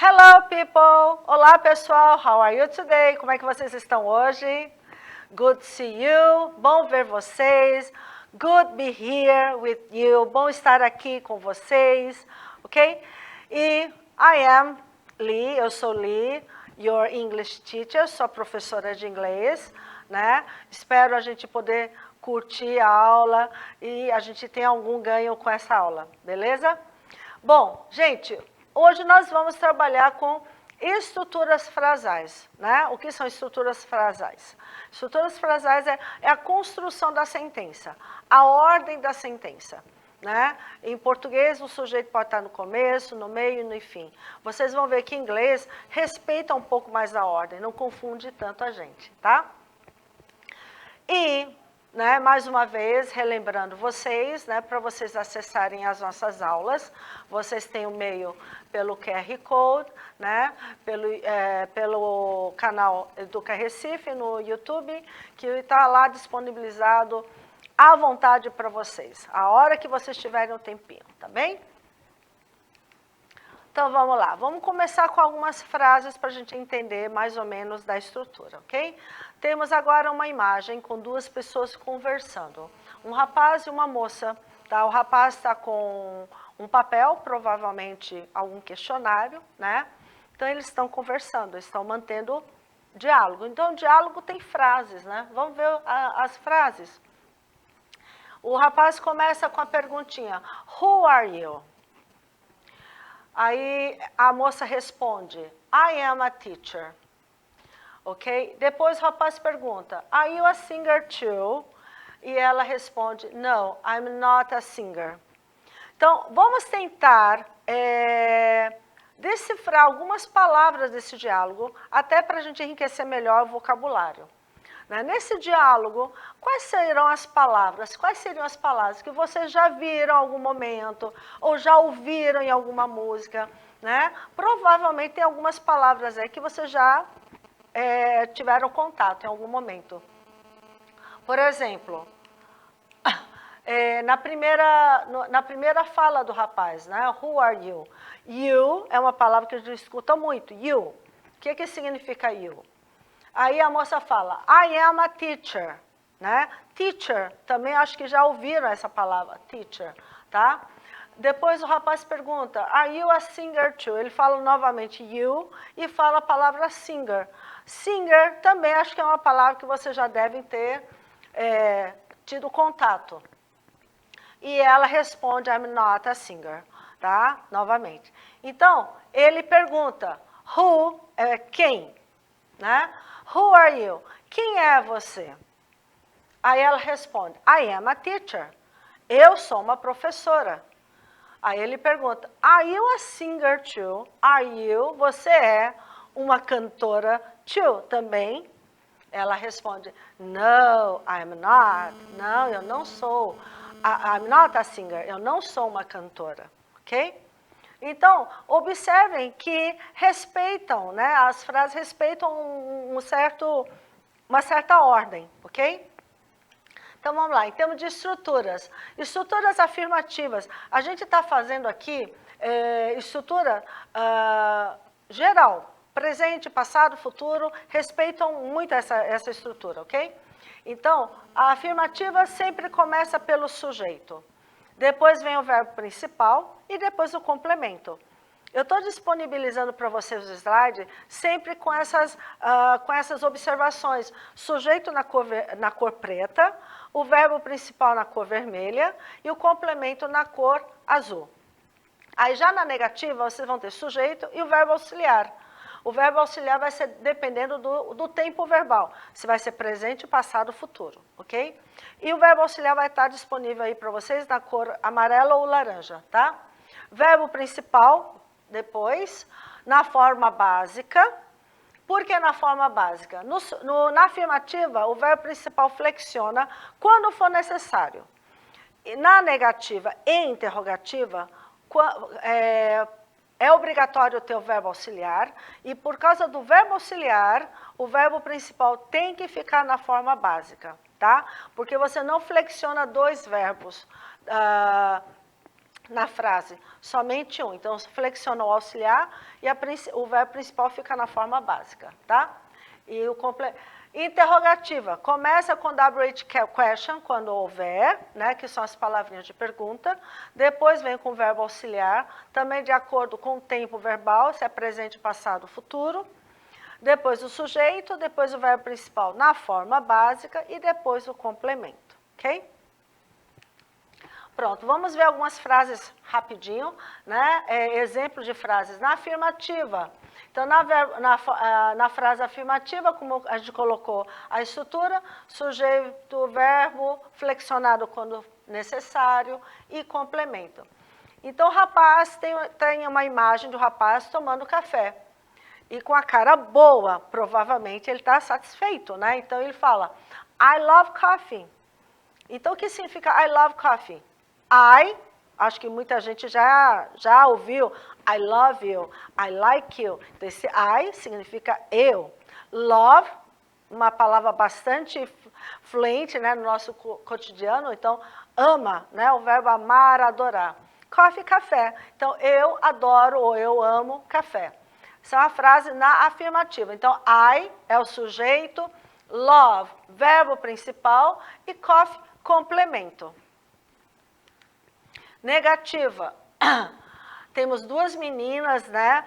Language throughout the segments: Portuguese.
Hello, people! Olá, pessoal! How are you today? Como é que vocês estão hoje? Good to see you. Bom ver vocês. Good be here with you. Bom estar aqui com vocês, ok? E I am Lee, eu sou Lee, your English teacher, sou professora de inglês, né? Espero a gente poder curtir a aula e a gente ter algum ganho com essa aula, beleza? Bom, gente, hoje nós vamos trabalhar com estruturas frasais, né? O que são estruturas frasais? Estruturas frasais é a construção da sentença, a ordem da sentença, né? Em português, o sujeito pode estar no começo, no meio e no fim. Vocês vão ver que em inglês respeita um pouco mais a ordem, não confunde tanto a gente, tá? E, né, mais uma vez, relembrando vocês, né, para vocês acessarem as nossas aulas, vocês têm o meio pelo QR Code, né, pelo canal Educa Recife no YouTube, que está lá disponibilizado à vontade para vocês, a hora que vocês tiverem um tempinho, tá bem? Então, vamos lá. Vamos começar com algumas frases para a gente entender mais ou menos da estrutura, ok? Temos agora uma imagem com duas pessoas conversando. Um rapaz e uma moça. Tá? O rapaz está com um papel, provavelmente algum questionário, né? Então, eles estão conversando, estão mantendo diálogo. Então, o diálogo tem frases, né? Vamos ver as frases. O rapaz começa com a perguntinha, Who are you? Aí a moça responde, I am a teacher. Ok? Depois o rapaz pergunta, Are you a singer too? E ela responde, No, I'm not a singer. Então, vamos tentar decifrar algumas palavras desse diálogo, até para a gente enriquecer melhor o vocabulário. Nesse diálogo, quais seriam as palavras que vocês já viram em algum momento, ou já ouviram em alguma música, né? Provavelmente tem algumas palavras aí que vocês já tiveram contato em algum momento. Por exemplo, na primeira fala do rapaz, né? Who are you? You é uma palavra que a gente escuta muito, you. O que significa you? Aí a moça fala, I am a teacher, né? Teacher, também acho que já ouviram essa palavra, teacher, tá? Depois o rapaz pergunta, are you a singer too? Ele fala novamente you e fala a palavra singer. Singer também acho que é uma palavra que vocês já devem ter tido contato. E ela responde, I'm not a singer, tá? Novamente. Então, ele pergunta, who, quem, né? Who are you? Quem é você? Aí ela responde, I am a teacher. Eu sou uma professora. Aí ele pergunta, are you a singer too? Are you? Você é uma cantora too também? Ela responde, no, I'm not. Não, eu não sou. I'm not a singer. Eu não sou uma cantora. Ok? Então, observem que respeitam, né? As frases respeitam uma certa ordem, ok? Então, vamos lá. Em termos de estruturas. Estruturas afirmativas. A gente está fazendo aqui estrutura geral. Presente, passado, futuro, respeitam muito essa estrutura, ok? Então, a afirmativa sempre começa pelo sujeito. Depois vem o verbo principal e depois o complemento. Eu estou disponibilizando para vocês o slide sempre com essas observações. Sujeito na cor preta, o verbo principal na cor vermelha e o complemento na cor azul. Aí já na negativa vocês vão ter sujeito e o verbo auxiliar. O verbo auxiliar vai ser dependendo do tempo verbal, se vai ser presente, passado, futuro, ok? E o verbo auxiliar vai estar disponível aí para vocês na cor amarela ou laranja, tá? Verbo principal, depois, na forma básica. Por que na forma básica? Na afirmativa, o verbo principal flexiona quando for necessário. E na negativa e interrogativa, é obrigatório ter o verbo auxiliar, e por causa do verbo auxiliar, o verbo principal tem que ficar na forma básica, tá? Porque você não flexiona dois verbos na frase, somente um. Então, flexiona o auxiliar e o verbo principal fica na forma básica, tá? E o interrogativa, começa com WH question, quando houver, né, que são as palavrinhas de pergunta. Depois vem com o verbo auxiliar, também de acordo com o tempo verbal, se é presente, passado, futuro. Depois o sujeito, depois o verbo principal na forma básica e depois o complemento, ok? Pronto, vamos ver algumas frases rapidinho, né? Exemplo de frases na afirmativa. Então, na frase afirmativa, como a gente colocou a estrutura, sujeito, verbo, flexionado quando necessário e complemento. Então, o rapaz tem uma imagem do rapaz tomando café. E com a cara boa, provavelmente ele está satisfeito, né? Então, ele fala, I love coffee. Então, o que significa I love coffee? I, acho que muita gente já ouviu, I love you, I like you. Então, esse I significa eu. Love, uma palavra bastante fluente, né, no nosso cotidiano, então, ama, né, o verbo amar, adorar. Coffee, café. Então, eu adoro ou eu amo café. Essa é uma frase na afirmativa. Então, I é o sujeito, love, verbo principal e coffee, complemento. Negativa. Temos duas meninas, né,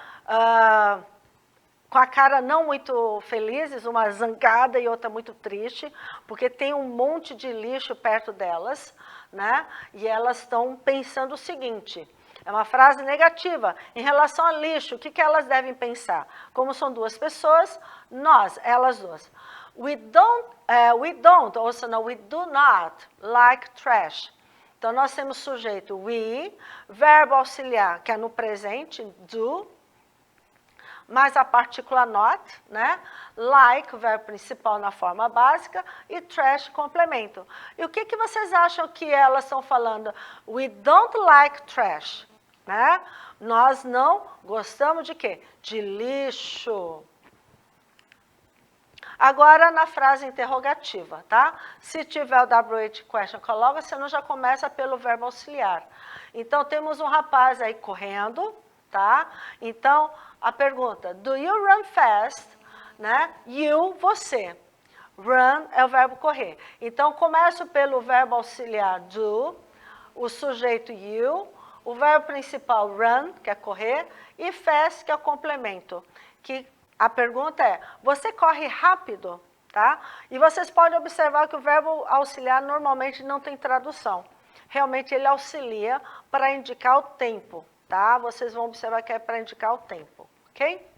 com a cara não muito felizes, uma zangada e outra muito triste, porque tem um monte de lixo perto delas, né, e elas estão pensando o seguinte, é uma frase negativa, em relação a lixo, o que elas devem pensar? Como são duas pessoas, nós, elas duas. We don't, ou seja, we do not like trash. Então, nós temos sujeito we, verbo auxiliar, que é no presente, do, mais a partícula not, né? Like, o verbo principal na forma básica, e trash, complemento. E o que vocês acham que elas estão falando? We don't like trash, né? Nós não gostamos de quê? De lixo. Agora, na frase interrogativa, tá? Se tiver o WH question, coloca, senão já começa pelo verbo auxiliar. Então, temos um rapaz aí correndo, tá? Então, a pergunta, do you run fast? Né? You, você. Run é o verbo correr. Então, começo pelo verbo auxiliar do, o sujeito you, o verbo principal run, que é correr, e fast, que é o complemento, que a pergunta é, você corre rápido, tá? E vocês podem observar que o verbo auxiliar normalmente não tem tradução. Realmente ele auxilia para indicar o tempo, tá? Vocês vão observar que é para indicar o tempo, ok?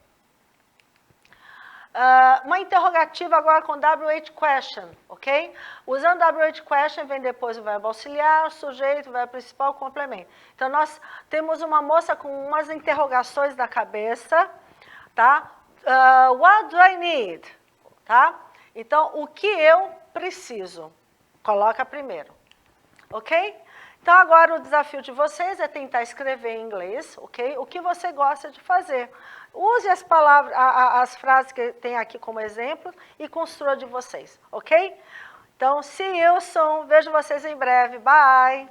Uma interrogativa agora com WH question, ok? Usando WH question vem depois o verbo auxiliar, o sujeito, o verbo principal, o complemento. Então, nós temos uma moça com umas interrogações na cabeça, tá? What do I need? Tá? Então, o que eu preciso? Coloca primeiro, ok? Então, agora o desafio de vocês é tentar escrever em inglês, ok? O que você gosta de fazer. Use as palavras, as frases que tem aqui como exemplo e construa de vocês, ok? Então, see you soon. Vejo vocês em breve. Bye!